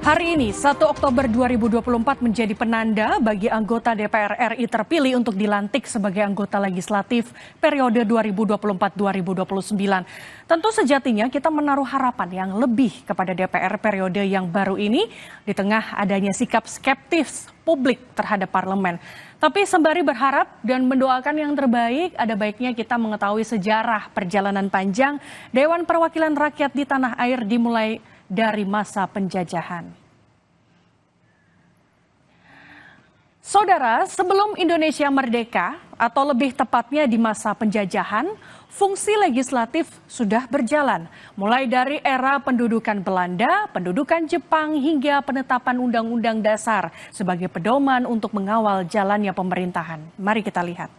Hari ini, 1 Oktober 2024 menjadi penanda bagi anggota DPR RI terpilih untuk dilantik sebagai anggota legislatif periode 2024-2029. Tentu sejatinya kita menaruh harapan yang lebih kepada DPR periode yang baru ini di tengah adanya sikap skeptis publik terhadap parlemen. Tapi sembari berharap dan mendoakan yang terbaik, ada baiknya kita mengetahui sejarah perjalanan panjang Dewan Perwakilan Rakyat di tanah air dimulai dari masa penjajahan. Saudara, sebelum Indonesia merdeka, atau lebih tepatnya di masa penjajahan, fungsi legislatif sudah berjalan. Mulai dari era pendudukan Belanda, pendudukan Jepang, hingga penetapan Undang-Undang Dasar sebagai pedoman untuk mengawal jalannya pemerintahan. Mari kita lihat.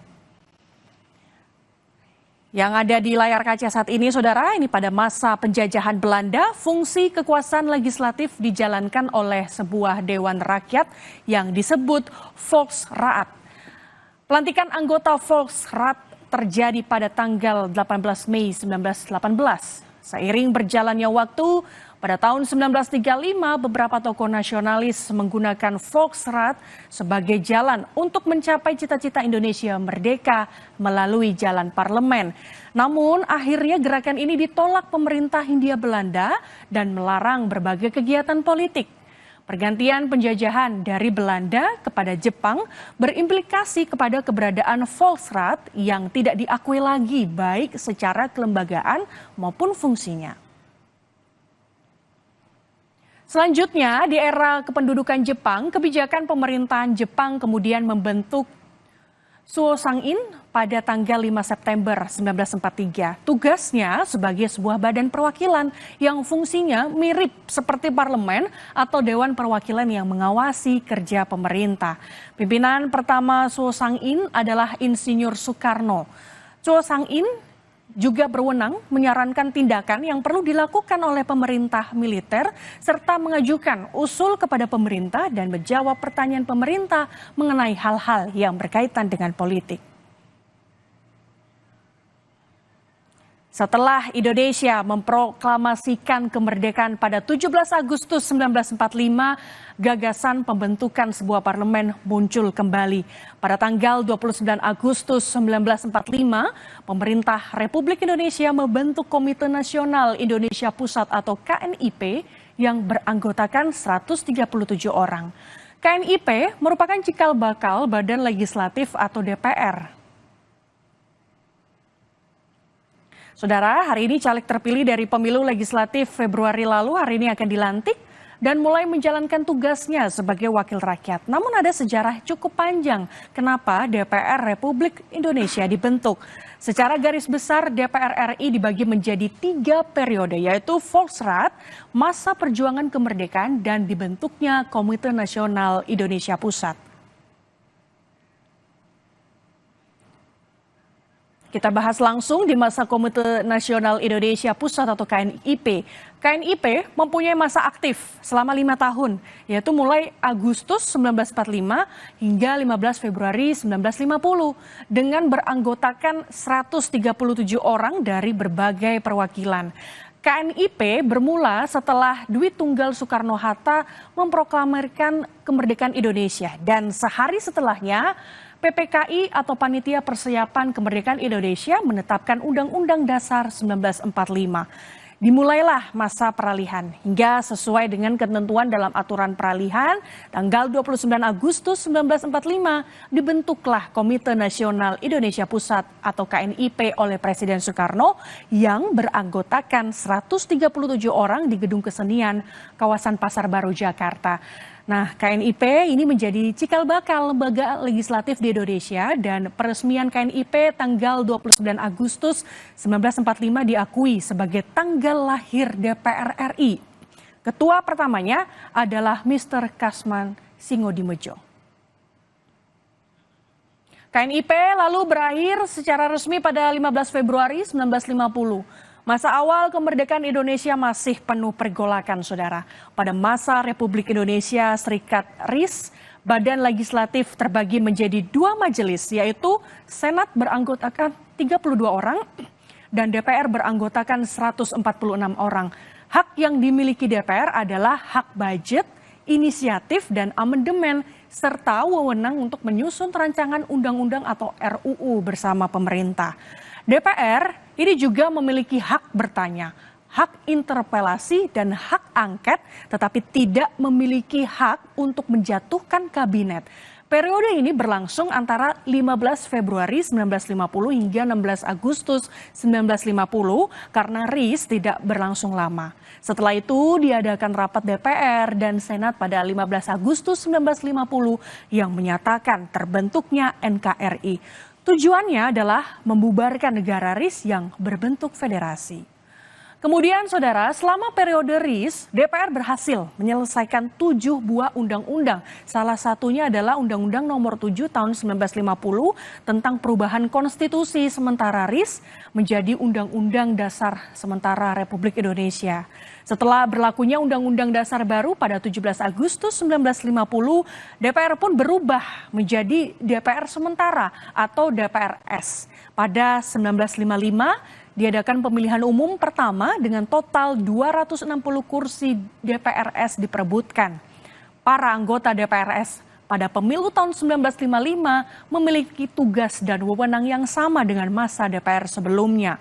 Yang ada di layar kaca saat ini, saudara, ini pada masa penjajahan Belanda, fungsi kekuasaan legislatif dijalankan oleh sebuah dewan rakyat yang disebut Volksraad. Pelantikan anggota Volksraad terjadi pada tanggal 18 Mei 1918. Seiring berjalannya waktu, pada tahun 1935 beberapa tokoh nasionalis menggunakan Volksraad sebagai jalan untuk mencapai cita-cita Indonesia merdeka melalui jalan parlemen. Namun akhirnya gerakan ini ditolak pemerintah Hindia Belanda dan melarang berbagai kegiatan politik. Pergantian penjajahan dari Belanda kepada Jepang berimplikasi kepada keberadaan Volksraad yang tidak diakui lagi baik secara kelembagaan maupun fungsinya. Selanjutnya, di era kependudukan Jepang, kebijakan pemerintahan Jepang kemudian membentuk Suosangin pada tanggal 5 September 1943. Tugasnya sebagai sebuah badan perwakilan yang fungsinya mirip seperti parlemen atau dewan perwakilan yang mengawasi kerja pemerintah. Pimpinan pertama Suosangin adalah Insinyur Soekarno. Suosangin juga berwenang menyarankan tindakan yang perlu dilakukan oleh pemerintah militer serta mengajukan usul kepada pemerintah dan menjawab pertanyaan pemerintah mengenai hal-hal yang berkaitan dengan politik. Setelah Indonesia memproklamasikan kemerdekaan pada 17 Agustus 1945, gagasan pembentukan sebuah parlemen muncul kembali. Pada tanggal 29 Agustus 1945, pemerintah Republik Indonesia membentuk Komite Nasional Indonesia Pusat atau KNIP yang beranggotakan 137 orang. KNIP merupakan cikal bakal Badan Legislatif atau DPR. Saudara, hari ini caleg terpilih dari pemilu legislatif Februari lalu hari ini akan dilantik dan mulai menjalankan tugasnya sebagai wakil rakyat. Namun ada sejarah cukup panjang kenapa DPR Republik Indonesia dibentuk. Secara garis besar DPR RI dibagi menjadi 3 periode, yaitu Volksraad, masa perjuangan kemerdekaan, dan dibentuknya Komite Nasional Indonesia Pusat. Kita bahas langsung di masa Komite Nasional Indonesia Pusat atau KNIP. KNIP mempunyai masa aktif selama 5 tahun, yaitu mulai Agustus 1945 hingga 15 Februari 1950, dengan beranggotakan 137 orang dari berbagai perwakilan. KNIP bermula setelah Dwi Tunggal Soekarno-Hatta memproklamirkan kemerdekaan Indonesia, dan sehari setelahnya PPKI atau Panitia Persiapan Kemerdekaan Indonesia menetapkan Undang-Undang Dasar 1945. Dimulailah masa peralihan hingga sesuai dengan ketentuan dalam aturan peralihan tanggal 29 Agustus 1945 dibentuklah Komite Nasional Indonesia Pusat atau KNIP oleh Presiden Soekarno yang beranggotakan 137 orang di Gedung Kesenian kawasan Pasar Baru Jakarta. Nah, KNIP ini menjadi cikal bakal lembaga legislatif di Indonesia dan peresmian KNIP tanggal 29 Agustus 1945 diakui sebagai tanggal lahir DPR RI. Ketua pertamanya adalah Mr. Kasman Singodimedjo. KNIP lalu berakhir secara resmi pada 15 Februari 1950. Masa awal kemerdekaan Indonesia masih penuh pergolakan, saudara. Pada masa Republik Indonesia Serikat RIS, badan legislatif terbagi menjadi 2 majelis, yaitu Senat beranggotakan 32 orang dan DPR beranggotakan 146 orang. Hak yang dimiliki DPR adalah hak budget, inisiatif dan amandemen, serta wewenang untuk menyusun rancangan undang-undang atau RUU bersama pemerintah. DPR ini juga memiliki hak bertanya, hak interpelasi dan hak angket, tetapi tidak memiliki hak untuk menjatuhkan kabinet. Periode ini berlangsung antara 15 Februari 1950 hingga 16 Agustus 1950 karena RIS tidak berlangsung lama. Setelah itu diadakan rapat DPR dan Senat pada 15 Agustus 1950 yang menyatakan terbentuknya NKRI. Tujuannya adalah membubarkan negara RIS yang berbentuk federasi. Kemudian saudara, selama periode RIS, DPR berhasil menyelesaikan 7 buah undang-undang. Salah satunya adalah Undang-Undang Nomor 7 Tahun 1950 tentang perubahan konstitusi sementara RIS menjadi Undang-Undang Dasar Sementara Republik Indonesia. Setelah berlakunya Undang-Undang Dasar baru pada 17 Agustus 1950, DPR pun berubah menjadi DPR Sementara atau DPRS. Pada 1955, diadakan pemilihan umum pertama dengan total 260 kursi DPRS diperebutkan. Para anggota DPRS pada pemilu tahun 1955 memiliki tugas dan wewenang yang sama dengan masa DPR sebelumnya.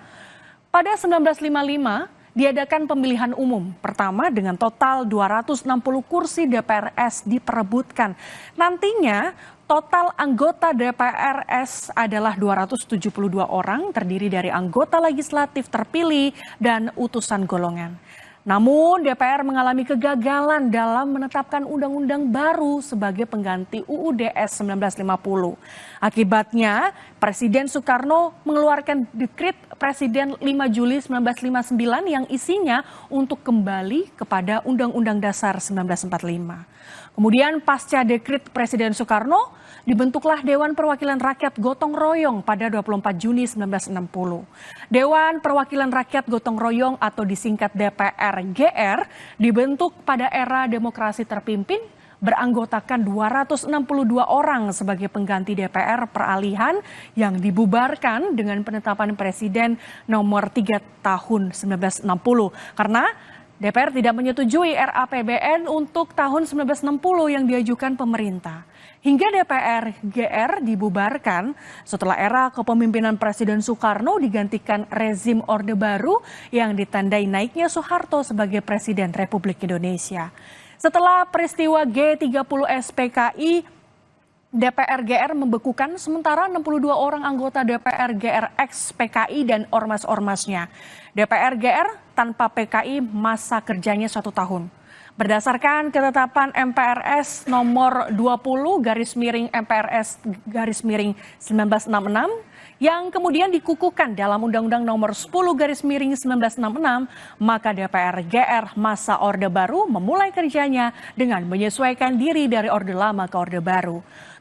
Pada 1955, diadakan pemilihan umum pertama dengan total 260 kursi DPRS diperebutkan. Nantinya total anggota DPRS adalah 272 orang, terdiri dari anggota legislatif terpilih dan utusan golongan. Namun DPR mengalami kegagalan dalam menetapkan undang-undang baru sebagai pengganti UUDS 1950. Akibatnya, Presiden Soekarno mengeluarkan dekret Presiden 5 Juli 1959 yang isinya untuk kembali kepada Undang-Undang Dasar 1945. Kemudian pasca dekret Presiden Soekarno, dibentuklah Dewan Perwakilan Rakyat Gotong Royong pada 24 Juni 1960. Dewan Perwakilan Rakyat Gotong Royong atau disingkat DPR-GR dibentuk pada era demokrasi terpimpin, beranggotakan 262 orang sebagai pengganti DPR peralihan yang dibubarkan dengan penetapan Presiden nomor 3 tahun 1960. Karena DPR tidak menyetujui RAPBN untuk tahun 1960 yang diajukan pemerintah. Hingga DPR-GR dibubarkan setelah era kepemimpinan Presiden Soekarno digantikan rezim Orde Baru yang ditandai naiknya Soeharto sebagai Presiden Republik Indonesia. Setelah peristiwa G30 SPKI, DPR-GR membekukan sementara 62 orang anggota DPR-GR ex-PKI dan ormas-ormasnya. DPR-GR tanpa PKI masa kerjanya 1 tahun. Berdasarkan ketetapan MPRS nomor 20/MPRS/1966 yang kemudian dikukuhkan dalam Undang-Undang nomor 10/1966, maka DPR-GR masa Orde Baru memulai kerjanya dengan menyesuaikan diri dari Orde Lama ke Orde Baru.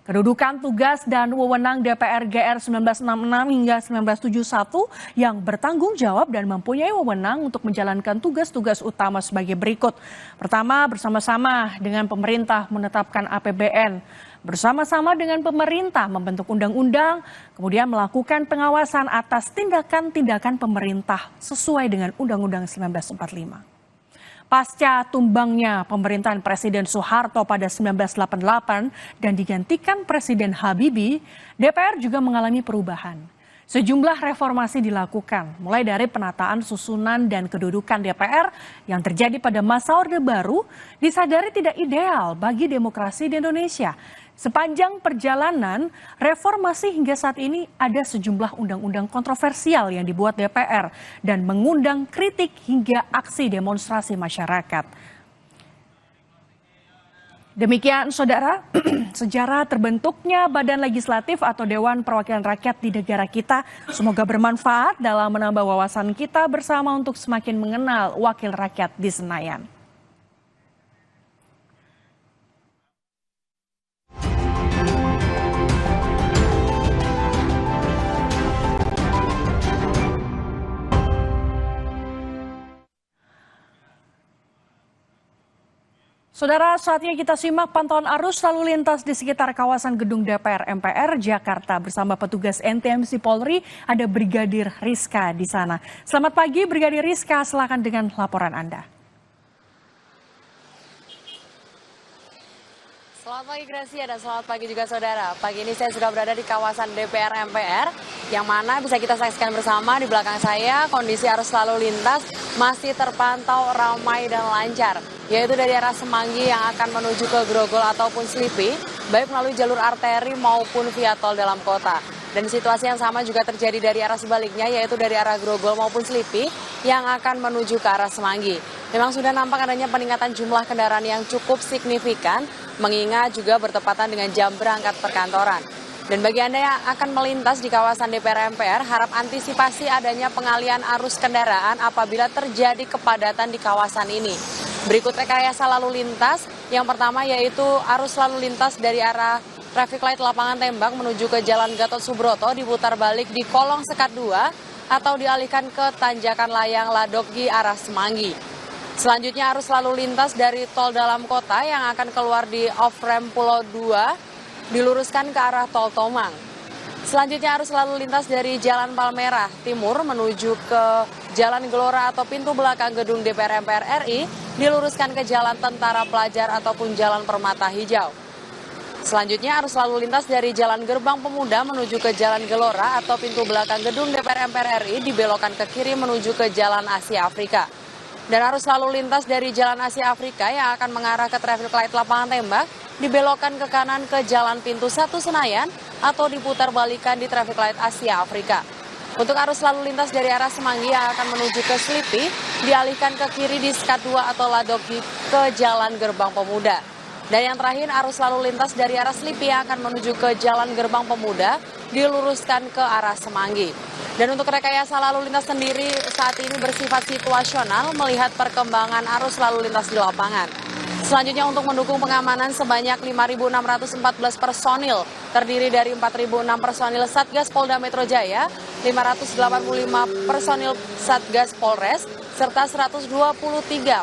Kedudukan tugas dan wewenang DPR-GR 1966 hingga 1971 yang bertanggung jawab dan mempunyai wewenang untuk menjalankan tugas-tugas utama sebagai berikut. Pertama, bersama-sama dengan pemerintah menetapkan APBN. Bersama-sama dengan pemerintah membentuk undang-undang, kemudian melakukan pengawasan atas tindakan-tindakan pemerintah sesuai dengan Undang-Undang 1945. Pasca tumbangnya pemerintahan Presiden Soeharto pada 1988 dan digantikan Presiden Habibie, DPR juga mengalami perubahan. Sejumlah reformasi dilakukan, mulai dari penataan susunan dan kedudukan DPR yang terjadi pada masa Orde Baru disadari tidak ideal bagi demokrasi di Indonesia. Sepanjang perjalanan reformasi hingga saat ini ada sejumlah undang-undang kontroversial yang dibuat DPR dan mengundang kritik hingga aksi demonstrasi masyarakat. Demikian saudara, sejarah terbentuknya Badan Legislatif atau Dewan Perwakilan Rakyat di negara kita. Semoga bermanfaat dalam menambah wawasan kita bersama untuk semakin mengenal wakil rakyat di Senayan. Saudara, saatnya kita simak pantauan arus lalu lintas di sekitar kawasan gedung DPR MPR Jakarta bersama petugas NTMC Polri, ada Brigadir Rizka di sana. Selamat pagi Brigadir Rizka, silakan dengan laporan Anda. Selamat pagi Gracia dan selamat pagi juga saudara. Pagi ini saya sudah berada di kawasan DPR MPR yang mana bisa kita saksikan bersama di belakang saya kondisi arus lalu lintas masih terpantau ramai dan lancar. Yaitu dari arah Semanggi yang akan menuju ke Grogol ataupun Slipi, baik melalui jalur arteri maupun via tol dalam kota. Dan situasi yang sama juga terjadi dari arah sebaliknya, yaitu dari arah Grogol maupun Slipi yang akan menuju ke arah Semanggi. Memang sudah nampak adanya peningkatan jumlah kendaraan yang cukup signifikan, mengingat juga bertepatan dengan jam berangkat perkantoran. Dan bagi Anda yang akan melintas di kawasan DPR MPR, harap antisipasi adanya pengalian arus kendaraan apabila terjadi kepadatan di kawasan ini. Berikut rekayasa lalu lintas, yang pertama yaitu arus lalu lintas dari arah traffic light Lapangan Tembak menuju ke Jalan Gatot Subroto diputar balik di kolong sekat 2 atau dialihkan ke Tanjakan Layang Ladogi arah Semanggi. Selanjutnya arus lalu lintas dari tol dalam kota yang akan keluar di off-ramp Pulau 2 diluruskan ke arah tol Tomang. Selanjutnya arus lalu lintas dari Jalan Palmerah Timur menuju ke Jalan Gelora atau pintu belakang gedung DPR MPR RI diluruskan ke Jalan Tentara Pelajar ataupun Jalan Permata Hijau. Selanjutnya arus lalu lintas dari Jalan Gerbang Pemuda menuju ke Jalan Gelora atau pintu belakang gedung DPR MPR RI dibelokkan ke kiri menuju ke Jalan Asia Afrika. Dan arus lalu lintas dari Jalan Asia Afrika yang akan mengarah ke traffic light Lapangan Tembak dibelokkan ke kanan ke Jalan Pintu 1 Senayan atau diputar balikan di traffic light Asia Afrika. Untuk arus lalu lintas dari arah Semanggi yang akan menuju ke Slipi dialihkan ke kiri di sekat 2 atau Ladogi ke Jalan Gerbang Pemuda. Dan yang terakhir arus lalu lintas dari arah Slipi yang akan menuju ke Jalan Gerbang Pemuda diluruskan ke arah Semanggi. Dan untuk rekayasa lalu lintas sendiri saat ini bersifat situasional melihat perkembangan arus lalu lintas di lapangan. Selanjutnya untuk mendukung pengamanan sebanyak 5.614 personil terdiri dari 4.006 personil Satgas Polda Metro Jaya, 585 personil Satgas Polres, serta 123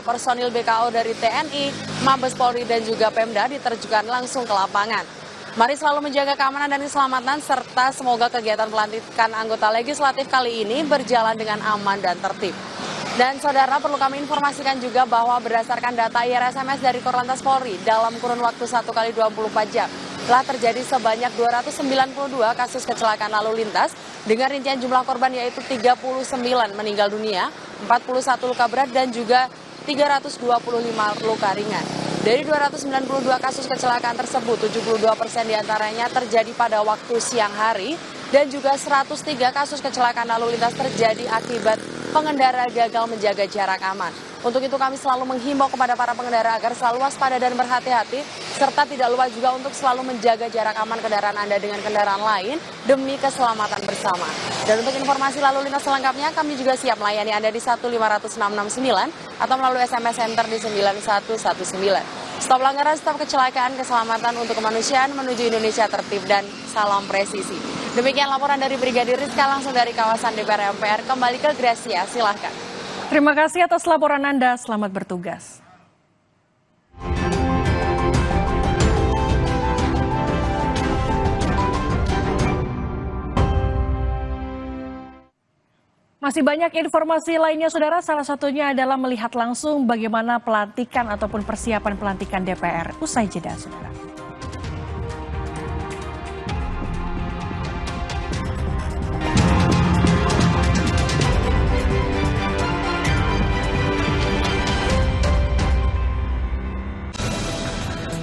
personil BKO dari TNI, Mabes Polri dan juga Pemda diterjunkan langsung ke lapangan. Mari selalu menjaga keamanan dan keselamatan serta semoga kegiatan pelantikan anggota legislatif kali ini berjalan dengan aman dan tertib. Dan saudara, perlu kami informasikan juga bahwa berdasarkan data IRSMS dari Korlantas Polri dalam kurun waktu 1 kali 24 jam telah terjadi sebanyak 292 kasus kecelakaan lalu lintas dengan rincian jumlah korban yaitu 39 meninggal dunia, 41 luka berat dan juga 325 luka ringan. Dari 292 kasus kecelakaan tersebut, 72% diantaranya terjadi pada waktu siang hari dan juga 103 kasus kecelakaan lalu lintas terjadi akibat pengendara gagal menjaga jarak aman. Untuk itu kami selalu menghimbau kepada para pengendara agar selalu waspada dan berhati-hati, serta tidak lupa juga untuk selalu menjaga jarak aman kendaraan Anda dengan kendaraan lain demi keselamatan bersama. Dan untuk informasi lalu lintas selengkapnya, kami juga siap melayani Anda di 1500669 atau melalui SMS Center di 9119. Stop pelanggaran, stop kecelakaan, keselamatan untuk kemanusiaan menuju Indonesia tertib dan salam presisi. Demikian laporan dari Brigadir Rizka langsung dari kawasan DPR MPR. Kembali ke Gracia, silahkan. Terima kasih atas laporan Anda, selamat bertugas. Masih banyak informasi lainnya, saudara. Salah satunya adalah melihat langsung bagaimana pelantikan ataupun persiapan pelantikan DPR. Usai jeda, saudara.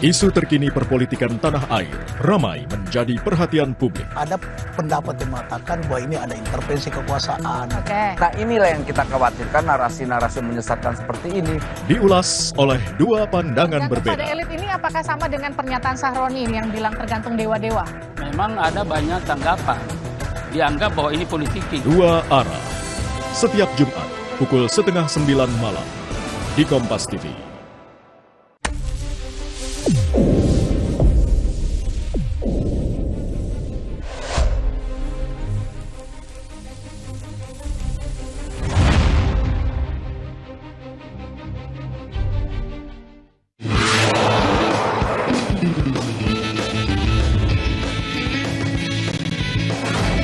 Isu terkini perpolitikan tanah air ramai menjadi perhatian publik. Ada pendapat yang mengatakan bahwa ini ada intervensi kekuasaan. Nah inilah yang kita khawatirkan, narasi-narasi menyesatkan seperti ini. Diulas oleh dua pandangan berbeda. Pada elit ini apakah sama dengan pernyataan Sahroni yang bilang tergantung dewa-dewa? Memang ada banyak tanggapan. Dianggap bahwa ini politiki. Dua arah. Setiap Jumat pukul 8:30 malam di Kompas TV.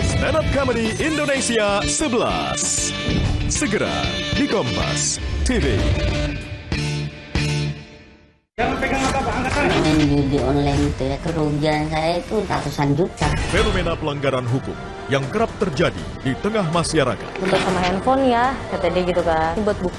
Stand Up Comedy Indonesia 11. Segera di Kompas TV. Main judi online itu ya, kerugian saya itu ratusan juta. Fenomena pelanggaran hukum yang kerap terjadi di tengah masyarakat. Buat sama handphone ya, kata dia gitu kan, buat bukti.